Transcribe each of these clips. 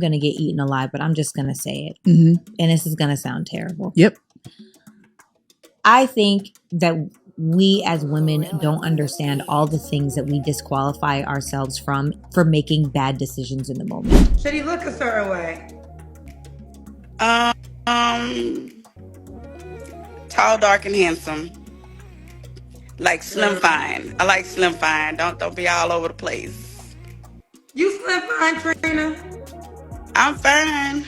going to get eaten alive, but I'm just going to say it. And this is going to sound terrible. Yep. I think that we as women don't understand all the things that we disqualify ourselves from for making bad decisions in the moment. Should he look a certain way? Tall, dark, and handsome. Like slim fine. I like slim fine. Don't be all over the place. You slim fine, Trina? I'm fine.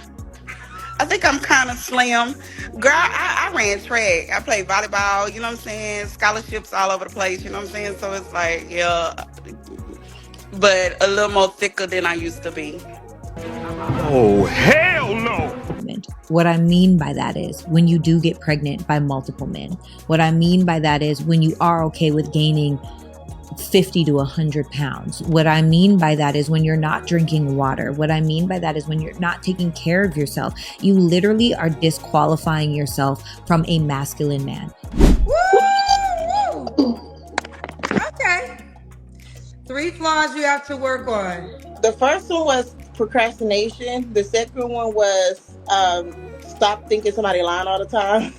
I think I'm kind of slim. Girl, I ran track. I played volleyball, you know what I'm saying? Scholarships all over the place, you know what I'm saying? So it's like, yeah, but a little more thicker than I used to be. Oh, hell no! What I mean by that is when you do get pregnant by multiple men. What I mean by that is when you are okay with gaining 50 to 100 pounds. What I mean by that is when you're not drinking water. What I mean by that is when you're not taking care of yourself. You literally are disqualifying yourself from a masculine man. Woo! Okay. 3 flaws you have to work on. The first one was procrastination. The second one was stop thinking somebody lying all the time.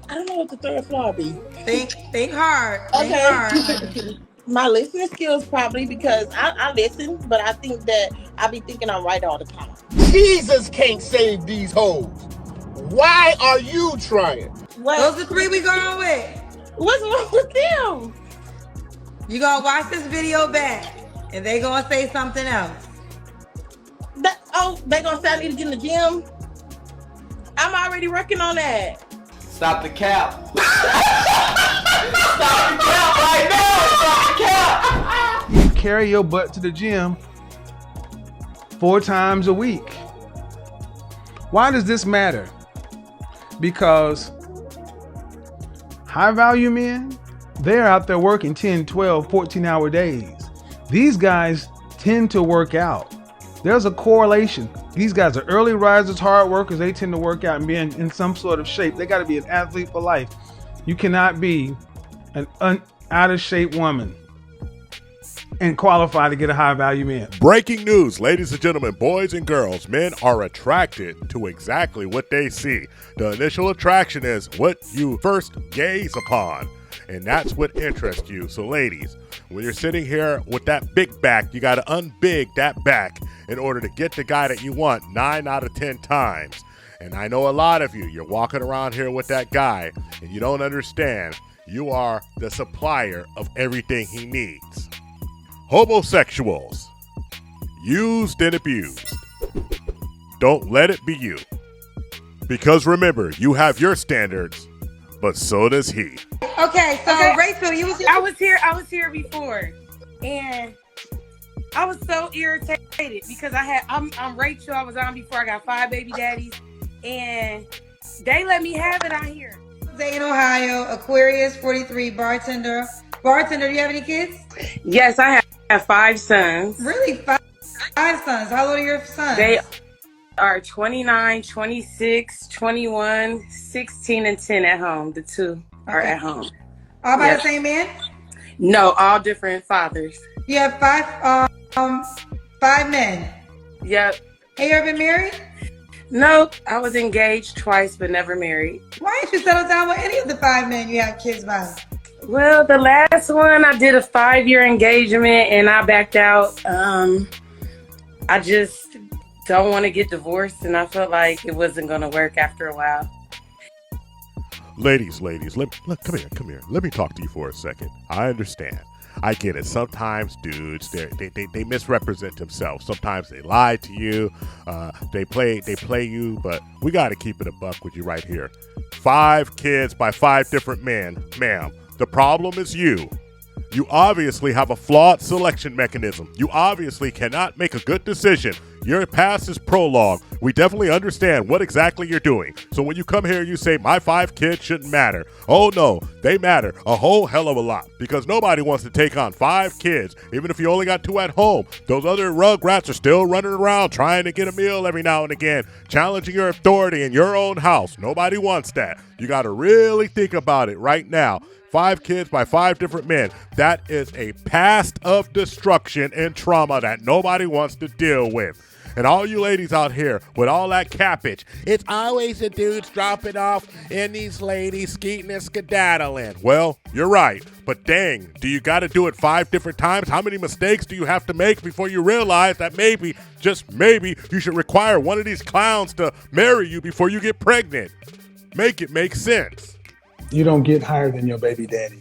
I don't know what the third flaw be. Think hard. Okay. Think hard. My listening skills probably because I listen, but I think that I be thinking I'm right all the time. Jesus can't save these hoes. Why are you trying? Those are 3 we going with. What's wrong with them? You gonna watch this video back, and they gonna say something else. They gonna say I need to get in the gym? I'm already working on that. Stop the cap. Stop the cap right now. Stop the cap. You carry your butt to the gym 4 times a week. Why does this matter? Because high value men, they're out there working 10, 12, 14-hour days. These guys tend to work out. There's a correlation. These guys are early risers, hard workers. They tend to work out and be in some sort of shape. They got to be an athlete for life. You cannot be an out of shape woman and qualify to get a high value man. Breaking news, ladies and gentlemen, boys and girls, men are attracted to exactly what they see. The initial attraction is what you first gaze upon, and that's what interests you. So ladies, when you're sitting here with that big back, you got to unbig that back in order to get the guy that you want 9 out of 10 times. And I know a lot of you, you're walking around here with that guy and you don't understand. You are the supplier of everything he needs. Homosexuals, used and abused. Don't let it be you. Because remember, you have your standards, but so does he. Okay, so Rachel, you was here. I was here before, and I was so irritated because I'm Rachel. I was on before. I got 5 baby daddies, and they let me have it on here. Dayton, Ohio, Aquarius, 43, bartender. Bartender, do you have any kids? Yes, I have 5 sons. Really? 5 sons. How old are your sons? They are 29, 26, 21, 16, and 10 at home. The 2 are at home. All by the same man? No, all different fathers. You have 5 men? Yep. Have you ever been married? Nope. I was engaged twice, but never married. Why didn't you settle down with any of the 5 men you have kids by? Well, the last one, I did a 5-year engagement and I backed out. I just don't want to get divorced, and I felt like it wasn't going to work after a while. Ladies, come here. Let me talk to you for a second. I understand. I get it. Sometimes dudes, they misrepresent themselves. Sometimes they lie to you. They play you, but we got to keep it a buck with you right here. 5 kids by 5 different men. Ma'am, the problem is you. You obviously have a flawed selection mechanism. You obviously cannot make a good decision. Your past is prologue. We definitely understand what exactly you're doing. So when you come here, you say, my 5 kids shouldn't matter. Oh no, they matter a whole hell of a lot, because nobody wants to take on 5 kids. Even if you only got 2 at home, those other rugrats are still running around trying to get a meal every now and again, challenging your authority in your own house. Nobody wants that. You got to really think about it right now. 5 kids by 5 different men. That is a past of destruction and trauma that nobody wants to deal with. And all you ladies out here with all that cappage, it's always the dudes dropping off and these ladies skeeting and skedaddling. Well, you're right. But dang, do you got to do it 5 different times? How many mistakes do you have to make before you realize that maybe, just maybe, you should require one of these clowns to marry you before you get pregnant? Make it make sense. You don't get higher than your baby daddy.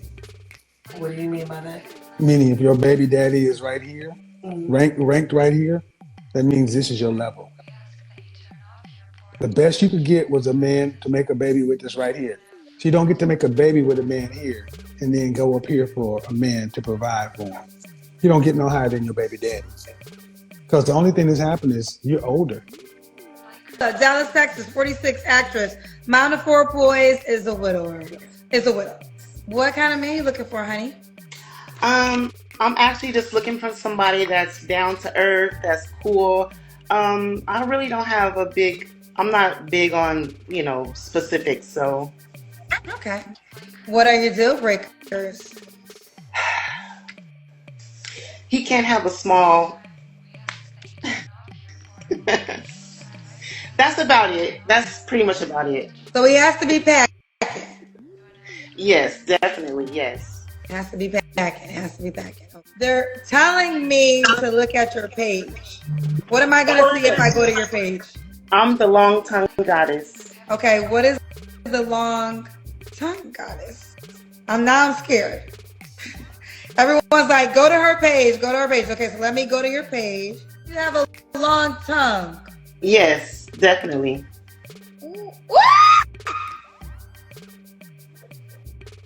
What do you mean by that? Meaning if your baby daddy is right here, ranked right here, that means this is your level. The best you could get was a man to make a baby with this right here. So you don't get to make a baby with a man here and then go up here for a man to provide for him. You don't get no higher than your baby daddy. Because the only thing that's happened is you're older. Dallas, Texas, 46 actress. Mom of 4 boys, is a widower. Is a widow. What kind of man you looking for, honey? I'm actually just looking for somebody that's down to earth, that's cool. I really don't have I'm not big on, specifics, so. Okay. What are your deal breakers? He can't have a small. That's about it. That's pretty much about it. So he has to be packed. Yes, definitely, yes. It has to be packing. It has to be packing. They're telling me to look at your page. What am I going to see if I go to your page? I'm the long tongue goddess. Okay, what is the long tongue goddess? I'm scared. Everyone's like, go to her page, go to her page. Okay, so let me go to your page. You have a long tongue. Yes, definitely.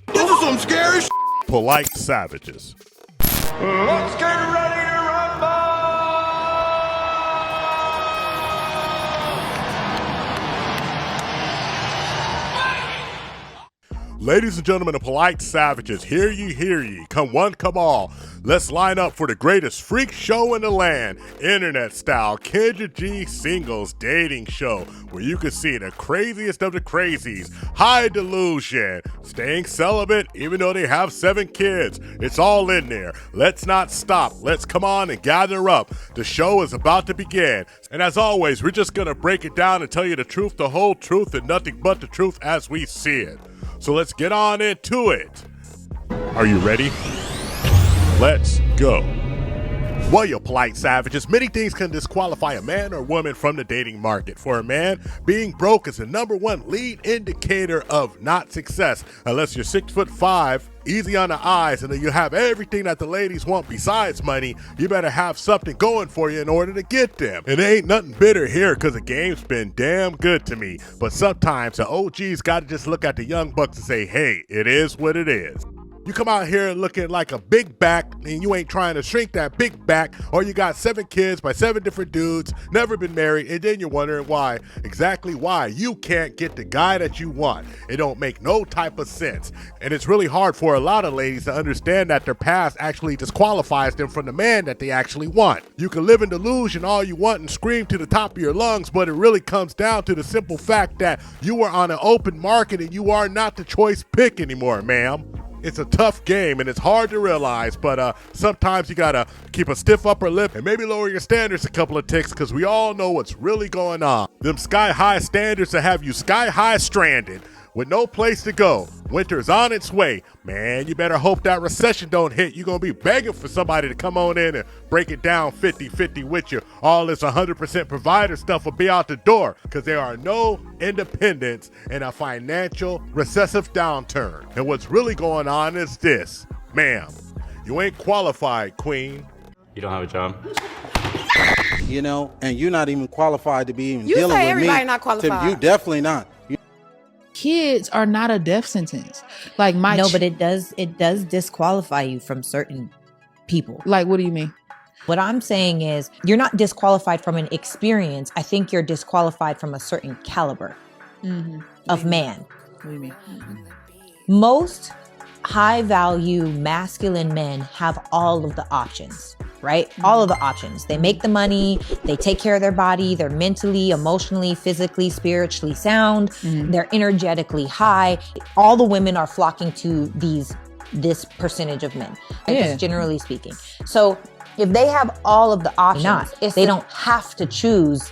This is some scary shit. Polite savages. Let's get ready to rumble! Ladies and gentlemen, the polite savages, hear ye, come one, come all. Let's line up for the greatest freak show in the land, internet style Kendra G singles dating show, where you can see the craziest of the crazies, high delusion, staying celibate even though they have 7 kids. It's all in there. Let's not stop. Let's come on and gather up. The show is about to begin. And as always, we're just going to break it down and tell you the truth, the whole truth, and nothing but the truth as we see it. So let's get on into it. Are you ready? Let's go. Well, you polite savages, many things can disqualify a man or woman from the dating market. For a man, being broke is the #1 lead indicator of not success. Unless you're 6'5", easy on the eyes, and then you have everything that the ladies want besides money, you better have something going for you in order to get them. And there ain't nothing bitter here, because the game's been damn good to me. But sometimes the OGs gotta just look at the young bucks and say, hey, it is what it is. You come out here looking like a big back and you ain't trying to shrink that big back, or you got 7 kids by 7 different dudes, never been married, and then you're wondering why, exactly why you can't get the guy that you want. It don't make no type of sense. And it's really hard for a lot of ladies to understand that their past actually disqualifies them from the man that they actually want. You can live in delusion all you want and scream to the top of your lungs, but it really comes down to the simple fact that you are on an open market and you are not the choice pick anymore, ma'am. It's a tough game and it's hard to realize, but sometimes you gotta keep a stiff upper lip and maybe lower your standards a couple of ticks, because we all know what's really going on. Them sky-high standards that have you sky-high stranded with no place to go. Winter's on its way. Man, you better hope that recession don't hit. You're going to be begging for somebody to come on in and break it down 50-50 with you. All this 100% provider stuff will be out the door, because there are no independents in a financial recessive downturn. And what's really going on is this. Ma'am, you ain't qualified, queen. You don't have a job. And you're not even qualified to be even You dealing say with everybody me. not qualified. You definitely not. Kids are not a death sentence. Like but it does disqualify you from certain people. Like, what do you mean? What I'm saying is you're not disqualified from an experience. I think you're disqualified from a certain caliber of man. What do you mean? Most high value masculine men have all of the options, right? All of the options. They make the money, they take care of their body, they're mentally, emotionally, physically, spiritually sound, they're energetically high. All the women are flocking to this percentage of men, just generally speaking. So If they have all of the options, they don't have to choose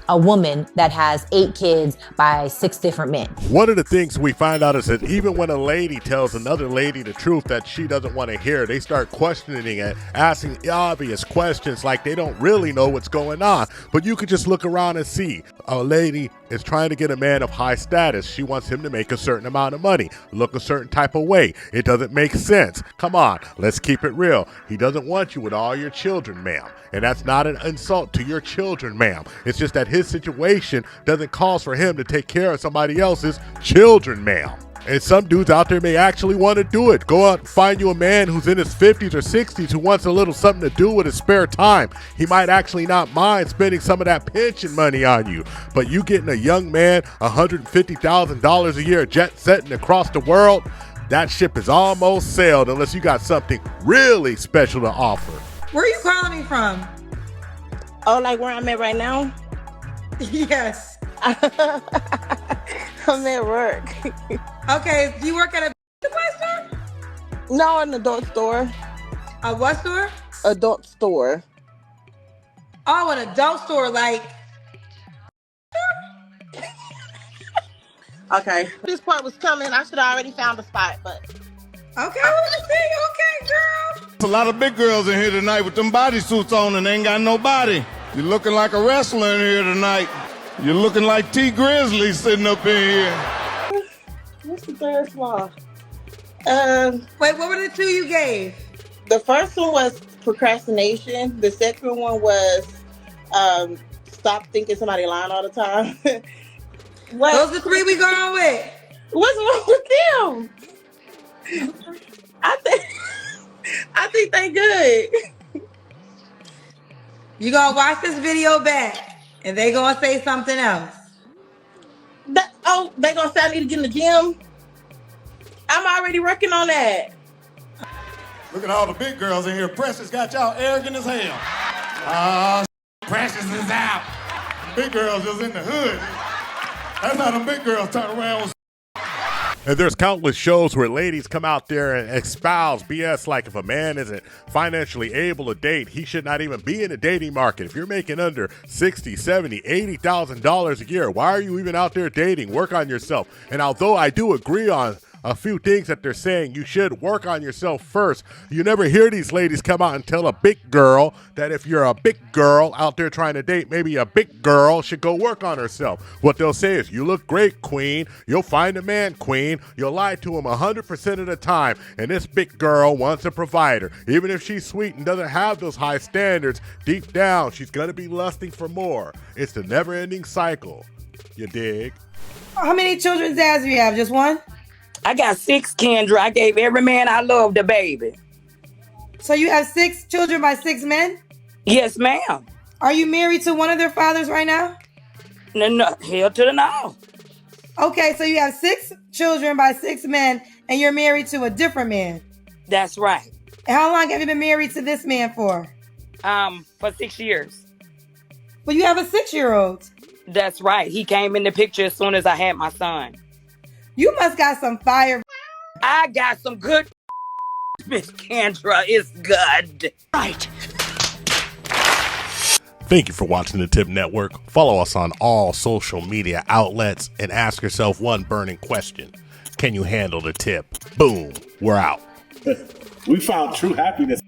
a woman that has 8 kids by 6 different men. One of the things we find out is that even when a lady tells another lady the truth that she doesn't want to hear, they start questioning it, asking obvious questions like they don't really know what's going on. But you could just look around and see a lady is trying to get a man of high status. She wants him to make a certain amount of money, look a certain type of way. It doesn't make sense. Come on, let's keep it real. He doesn't want you with all your children, ma'am. And that's not an insult to your children, ma'am. It's just that his situation doesn't call for him to take care of somebody else's children, ma'am. And some dudes out there may actually want to do it. Go out and find you a man who's in his 50s or 60s who wants a little something to do with his spare time. He might actually not mind spending some of that pension money on you. But you getting a young man $150,000 a year jet setting across the world, that ship is almost sailed unless you got something really special to offer. Where are you calling me from? Oh, like where I'm at right now? Yes. I'm at work. Okay, do you work at a supply store? No, an adult store. A what store? Adult store. Oh, an adult store, like. Okay. This part was coming. I should have already found a spot, but. Okay, okay, girl. There's a lot of big girls in here tonight with them bodysuits on and they ain't got no body. You're looking like a wrestler in here tonight. You're looking like T Grizzly sitting up in here. What's the third flaw? Wait, what were the 2 you gave? The first one was procrastination. The second one was stop thinking somebody lying all the time. Those are the 3 we going with. What's wrong with them? I think they good. You gonna watch this video back, and they gonna say something else. They gonna say I need to get in the gym? I'm already working on that. Look at all the big girls in here. Precious got y'all arrogant as hell. Precious is out. Big girls just in the hood. That's how them big girls turn around with. And there's countless shows where ladies come out there and espouse BS like if a man isn't financially able to date, he should not even be in the dating market. If you're making under $60,000, $70,000, $80,000 a year, why are you even out there dating? Work on yourself. And although I do agree on a few things that they're saying, you should work on yourself first. You never hear these ladies come out and tell a big girl that if you're a big girl out there trying to date, maybe a big girl should go work on herself. What they'll say is, you look great, queen. You'll find a man, queen. You'll lie to him 100% of the time. And this big girl wants a provider. Even if she's sweet and doesn't have those high standards, deep down, she's going to be lusting for more. It's the never-ending cycle. You dig? How many children's dads do you have? Just one? I got 6, Kendra. I gave every man I loved a baby. So you have 6 children by 6 men? Yes, ma'am. Are you married to one of their fathers right now? No, hell to the no. Okay, so you have 6 children by 6 men, and you're married to a different man. That's right. And how long have you been married to this man for? For 6 years. Well, you have a 6-year-old. That's right. He came in the picture as soon as I had my son. You must got some fire. I got some good Miss Kendra. It's good. Right. Thank you for watching the THPPP Network. Follow us on all social media outlets and ask yourself one burning question. Can you handle the tip? Boom. We're out. We found true happiness